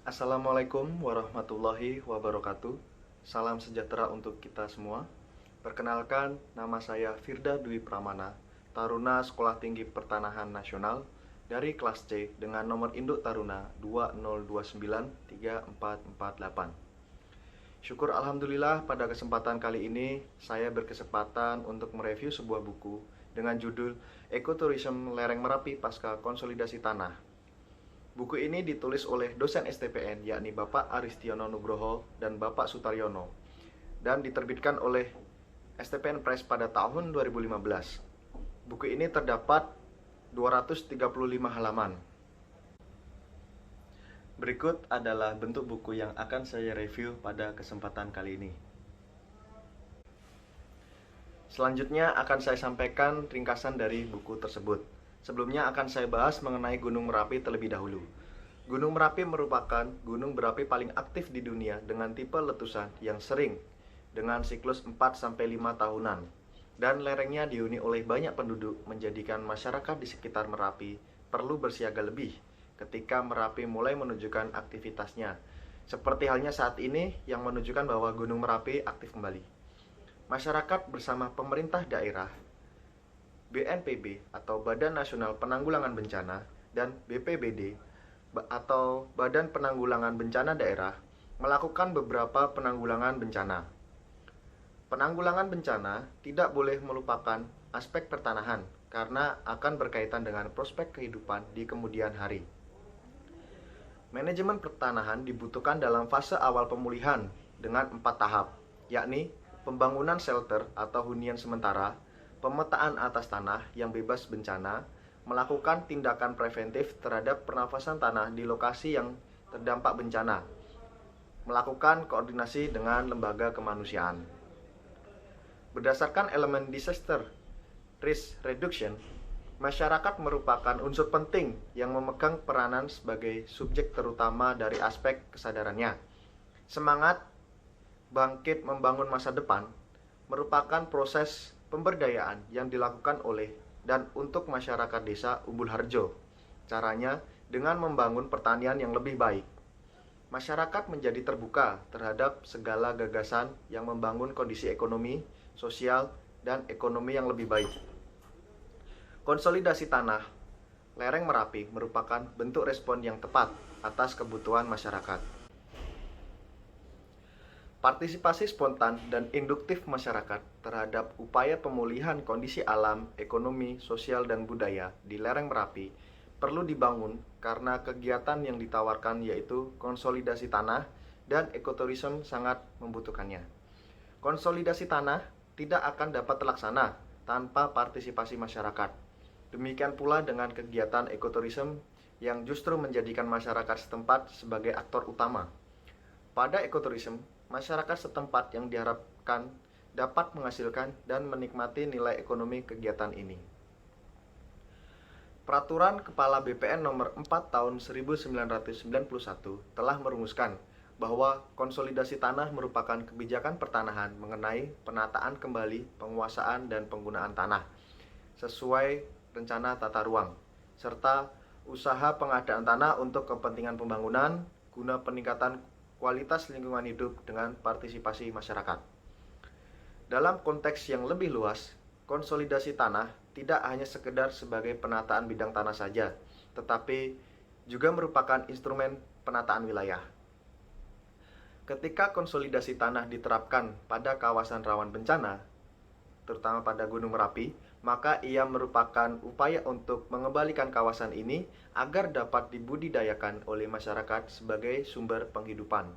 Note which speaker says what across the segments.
Speaker 1: Assalamualaikum warahmatullahi wabarakatuh. Salam sejahtera untuk kita semua. Perkenalkan, nama saya Firda Dwi Pramana, Taruna Sekolah Tinggi Pertanahan Nasional dari kelas C dengan nomor induk Taruna 20293448. Syukur alhamdulillah pada kesempatan kali ini saya berkesempatan untuk mereview sebuah buku dengan judul Ekoturism Lereng Merapi Pasca Konsolidasi Tanah. Buku ini ditulis oleh dosen STPN yakni Bapak Aristiono Nugroho dan Bapak Sutaryono dan diterbitkan oleh STPN Press pada tahun 2015. Buku ini terdapat 235 halaman. Berikut adalah bentuk buku yang akan saya review pada kesempatan kali ini. Selanjutnya akan saya sampaikan ringkasan dari buku tersebut. Sebelumnya akan saya bahas mengenai Gunung Merapi terlebih dahulu. Gunung Merapi merupakan gunung berapi paling aktif di dunia dengan tipe letusan yang sering dengan siklus 4-5 tahunan. Dan lerengnya dihuni oleh banyak penduduk menjadikan masyarakat di sekitar Merapi perlu bersiaga lebih ketika Merapi mulai menunjukkan aktivitasnya. Seperti halnya saat ini yang menunjukkan bahwa Gunung Merapi aktif kembali. Masyarakat bersama pemerintah daerah, BNPB atau Badan Nasional Penanggulangan Bencana dan BPBD atau Badan Penanggulangan Bencana Daerah melakukan beberapa penanggulangan bencana. Penanggulangan bencana tidak boleh melupakan aspek pertanahan karena akan berkaitan dengan prospek kehidupan di kemudian hari. Manajemen pertanahan dibutuhkan dalam fase awal pemulihan dengan 4 tahap, yakni pembangunan shelter atau hunian sementara, pemetaan atas tanah yang bebas bencana, melakukan tindakan preventif terhadap pernafasan tanah di lokasi yang terdampak bencana, melakukan koordinasi dengan lembaga kemanusiaan. Berdasarkan elemen disaster risk reduction, masyarakat merupakan unsur penting yang memegang peranan sebagai subjek terutama dari aspek kesadarannya. Semangat bangkit membangun masa depan merupakan proses pemberdayaan yang dilakukan oleh dan untuk masyarakat desa Umbul Harjo. Caranya dengan membangun pertanian yang lebih baik. Masyarakat menjadi terbuka terhadap segala gagasan yang membangun kondisi ekonomi, sosial, dan ekonomi yang lebih baik. Konsolidasi tanah lereng Merapi merupakan bentuk respon yang tepat atas kebutuhan masyarakat. Partisipasi spontan dan induktif masyarakat terhadap upaya pemulihan kondisi alam, ekonomi, sosial, dan budaya di lereng Merapi perlu dibangun karena kegiatan yang ditawarkan yaitu konsolidasi tanah dan ekoturism sangat membutuhkannya. Konsolidasi tanah tidak akan dapat terlaksana tanpa partisipasi masyarakat. Demikian pula dengan kegiatan ekoturism yang justru menjadikan masyarakat setempat sebagai aktor utama. Pada ekoturism, masyarakat setempat yang diharapkan dapat menghasilkan dan menikmati nilai ekonomi kegiatan ini. Peraturan Kepala BPN nomor 4 tahun 1991 telah merumuskan bahwa konsolidasi tanah merupakan kebijakan pertanahan mengenai penataan kembali penguasaan dan penggunaan tanah sesuai rencana tata ruang, serta usaha pengadaan tanah untuk kepentingan pembangunan guna peningkatan kualitas lingkungan hidup dengan partisipasi masyarakat. Dalam konteks yang lebih luas, konsolidasi tanah tidak hanya sekedar sebagai penataan bidang tanah saja, tetapi juga merupakan instrumen penataan wilayah. Ketika konsolidasi tanah diterapkan pada kawasan rawan bencana, terutama pada Gunung Merapi, maka ia merupakan upaya untuk mengembalikan kawasan ini agar dapat dibudidayakan oleh masyarakat sebagai sumber penghidupan.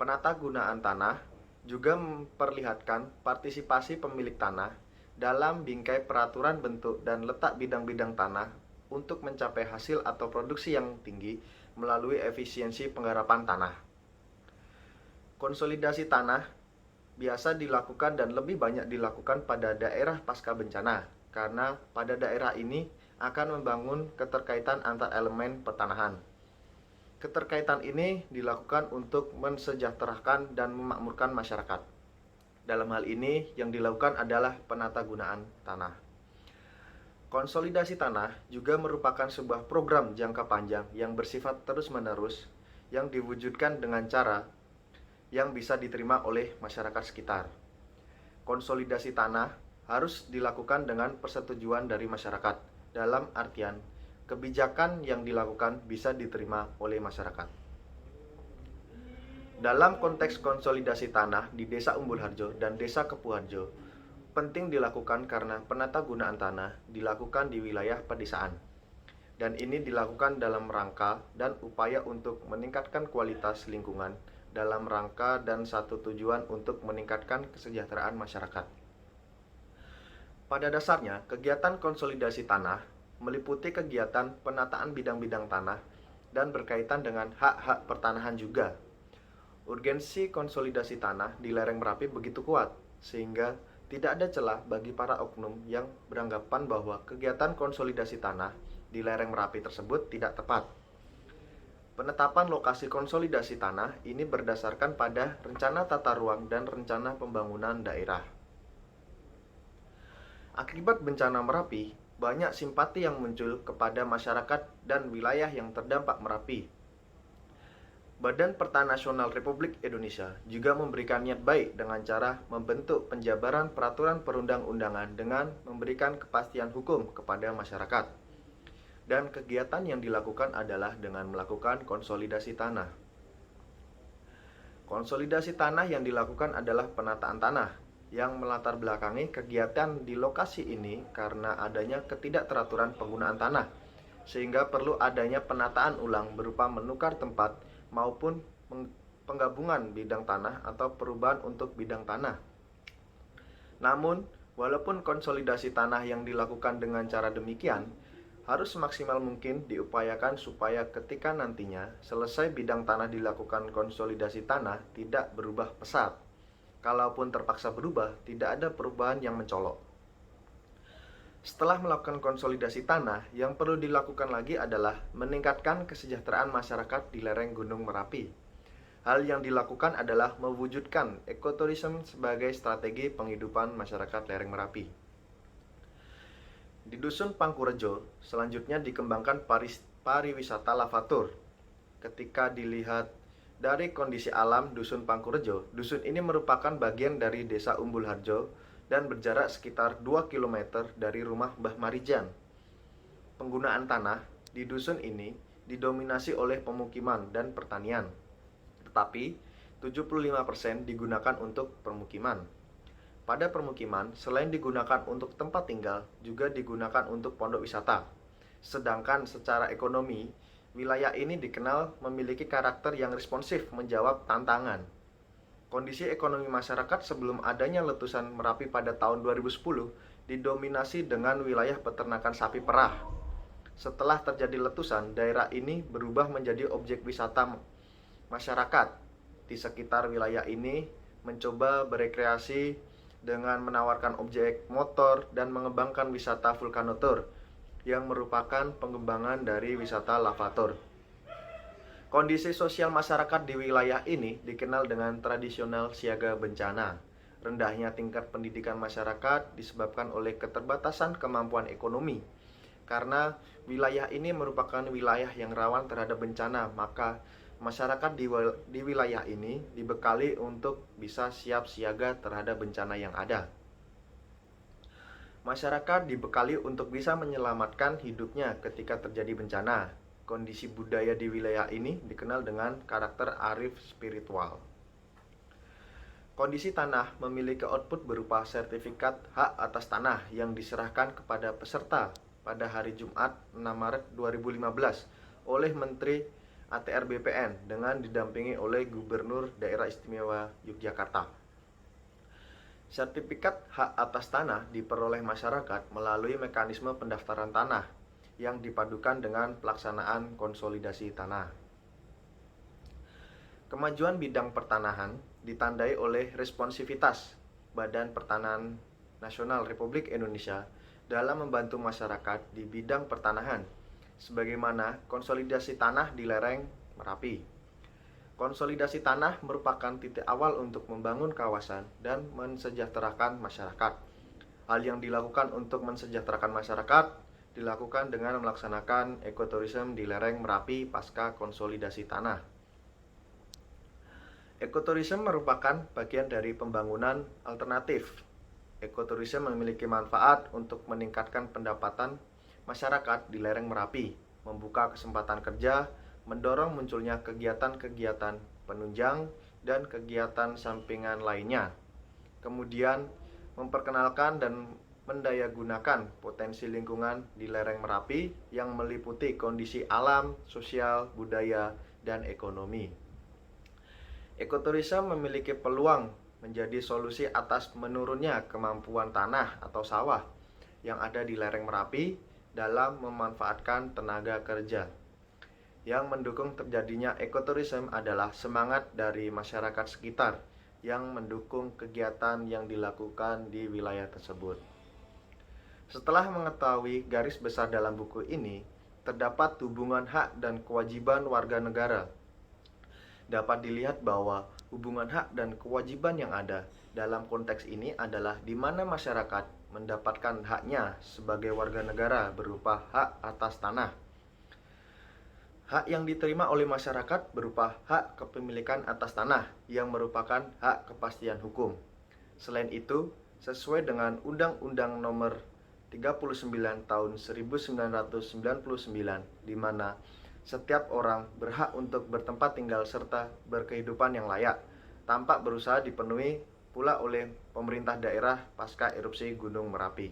Speaker 1: Penata gunaan tanah juga memperlihatkan partisipasi pemilik tanah dalam bingkai peraturan bentuk dan letak bidang-bidang tanah untuk mencapai hasil atau produksi yang tinggi melalui efisiensi penggarapan tanah. Konsolidasi tanah biasa dilakukan dan lebih banyak dilakukan pada daerah pasca bencana karena pada daerah ini akan membangun keterkaitan antar elemen pertanahan. Keterkaitan ini dilakukan untuk mensejahterakan dan memakmurkan masyarakat. Dalam hal ini yang dilakukan adalah penata gunaan tanah. Konsolidasi tanah juga merupakan sebuah program jangka panjang yang bersifat terus-menerus yang diwujudkan dengan cara yang bisa diterima oleh masyarakat sekitar. Konsolidasi tanah harus dilakukan dengan persetujuan dari masyarakat, dalam artian kebijakan yang dilakukan bisa diterima oleh masyarakat. Dalam konteks konsolidasi tanah di Desa Umbul Harjo dan Desa Kepuharjo, penting dilakukan karena penata gunaan tanah dilakukan di wilayah pedesaan. Dan ini dilakukan dalam rangka dan upaya untuk meningkatkan kualitas lingkungan dalam rangka dan satu tujuan untuk meningkatkan kesejahteraan masyarakat. Pada dasarnya, kegiatan konsolidasi tanah meliputi kegiatan penataan bidang-bidang tanah dan berkaitan dengan hak-hak pertanahan juga. Urgensi konsolidasi tanah di lereng Merapi begitu kuat, sehingga tidak ada celah bagi para oknum yang beranggapan bahwa kegiatan konsolidasi tanah di lereng Merapi tersebut tidak tepat. Penetapan lokasi konsolidasi tanah ini berdasarkan pada rencana tata ruang dan rencana pembangunan daerah. Akibat bencana Merapi, banyak simpati yang muncul kepada masyarakat dan wilayah yang terdampak Merapi. Badan Pertanahan Nasional Republik Indonesia juga memberikan niat baik dengan cara membentuk penjabaran peraturan perundang-undangan dengan memberikan kepastian hukum kepada masyarakat. Dan kegiatan yang dilakukan adalah dengan melakukan konsolidasi tanah. Konsolidasi tanah yang dilakukan adalah penataan tanah yang melatar belakangi kegiatan di lokasi ini karena adanya ketidakteraturan penggunaan tanah, sehingga perlu adanya penataan ulang berupa menukar tempat maupun penggabungan bidang tanah atau perubahan untuk bidang tanah. Namun, walaupun konsolidasi tanah yang dilakukan dengan cara demikian, harus semaksimal mungkin diupayakan supaya ketika nantinya selesai bidang tanah dilakukan konsolidasi tanah tidak berubah pesat. Kalaupun terpaksa berubah, tidak ada perubahan yang mencolok. Setelah melakukan konsolidasi tanah, yang perlu dilakukan lagi adalah meningkatkan kesejahteraan masyarakat di lereng Gunung Merapi. Hal yang dilakukan adalah mewujudkan ekoturism sebagai strategi penghidupan masyarakat lereng Merapi. Di Dusun Pangkurejo, selanjutnya dikembangkan pariwisata lavatur. Ketika dilihat dari kondisi alam Dusun Pangkurejo, dusun ini merupakan bagian dari Desa Umbul Harjo dan berjarak sekitar 2 km dari rumah Mbah Marijan. Penggunaan tanah di dusun ini didominasi oleh pemukiman dan pertanian, tetapi 75% digunakan untuk permukiman. Pada permukiman, selain digunakan untuk tempat tinggal, juga digunakan untuk pondok wisata. Sedangkan secara ekonomi, wilayah ini dikenal memiliki karakter yang responsif menjawab tantangan. Kondisi ekonomi masyarakat sebelum adanya letusan Merapi pada tahun 2010 didominasi dengan wilayah peternakan sapi perah. Setelah terjadi letusan, daerah ini berubah menjadi objek wisata masyarakat. Di sekitar wilayah ini mencoba berekreasi dengan menawarkan objek motor dan mengembangkan wisata vulkanotur yang merupakan pengembangan dari wisata lavatur. Kondisi sosial masyarakat di wilayah ini dikenal dengan tradisional siaga bencana. Rendahnya tingkat pendidikan masyarakat disebabkan oleh keterbatasan kemampuan ekonomi. Karena wilayah ini merupakan wilayah yang rawan terhadap bencana, maka masyarakat di wilayah ini dibekali untuk bisa siap siaga terhadap bencana yang ada. Masyarakat dibekali untuk bisa menyelamatkan hidupnya ketika terjadi bencana. Kondisi budaya di wilayah ini dikenal dengan karakter arif spiritual. Kondisi tanah memiliki output berupa sertifikat hak atas tanah yang diserahkan kepada peserta pada hari Jumat 6 Maret 2015 oleh Menteri ATR BPN dengan didampingi oleh Gubernur Daerah Istimewa Yogyakarta. Sertifikat hak atas tanah diperoleh masyarakat melalui mekanisme pendaftaran tanah yang dipadukan dengan pelaksanaan konsolidasi tanah. Kemajuan bidang pertanahan ditandai oleh responsivitas Badan Pertanahan Nasional Republik Indonesia dalam membantu masyarakat di bidang pertanahan, sebagaimana konsolidasi tanah di lereng Merapi. Konsolidasi tanah merupakan titik awal untuk membangun kawasan dan mensejahterakan masyarakat. Hal yang dilakukan untuk mensejahterakan masyarakat dilakukan dengan melaksanakan ekoturism di lereng Merapi pasca konsolidasi tanah. Ekoturisme merupakan bagian dari pembangunan alternatif. Ekoturisme memiliki manfaat untuk meningkatkan pendapatan masyarakat di lereng Merapi, membuka kesempatan kerja, mendorong munculnya kegiatan-kegiatan penunjang dan kegiatan sampingan lainnya. Kemudian, memperkenalkan dan mendayagunakan potensi lingkungan di lereng Merapi yang meliputi kondisi alam, sosial, budaya, dan ekonomi. Ekoturisme memiliki peluang menjadi solusi atas menurunnya kemampuan tanah atau sawah yang ada di lereng Merapi dalam memanfaatkan tenaga kerja. Yang mendukung terjadinya ekoturisme adalah semangat dari masyarakat sekitar yang mendukung kegiatan yang dilakukan di wilayah tersebut. Setelah mengetahui garis besar dalam buku ini, terdapat hubungan hak dan kewajiban warga negara. Dapat dilihat bahwa hubungan hak dan kewajiban yang ada dalam konteks ini adalah di mana masyarakat mendapatkan haknya sebagai warga negara berupa hak atas tanah. Hak yang diterima oleh masyarakat berupa hak kepemilikan atas tanah yang merupakan hak kepastian hukum. Selain itu, sesuai dengan Undang-Undang Nomor 39 Tahun 1999, di mana setiap orang berhak untuk bertempat tinggal serta berkehidupan yang layak, tanpa berusaha dipenuhi pula oleh pemerintah daerah pasca erupsi Gunung Merapi.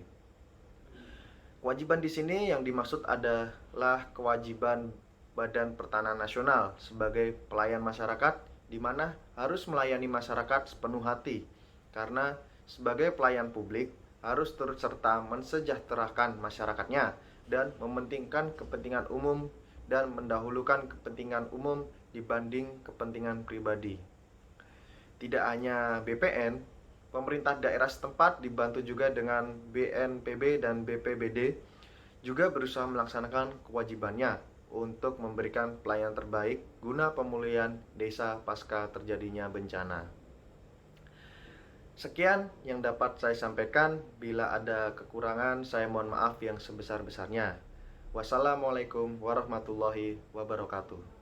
Speaker 1: Kewajiban di sini yang dimaksud adalah kewajiban Badan Pertanahan Nasional sebagai pelayan masyarakat, di mana harus melayani masyarakat sepenuh hati, karena sebagai pelayan publik harus turut serta mensejahterakan masyarakatnya dan mementingkan kepentingan umum dan mendahulukan kepentingan umum dibanding kepentingan pribadi. Tidak hanya BPN, pemerintah daerah setempat dibantu juga dengan BNPB dan BPBD juga berusaha melaksanakan kewajibannya untuk memberikan pelayanan terbaik guna pemulihan desa pasca terjadinya bencana. Sekian yang dapat saya sampaikan. Bila ada kekurangan, saya mohon maaf yang sebesar-besarnya. Wassalamualaikum warahmatullahi wabarakatuh.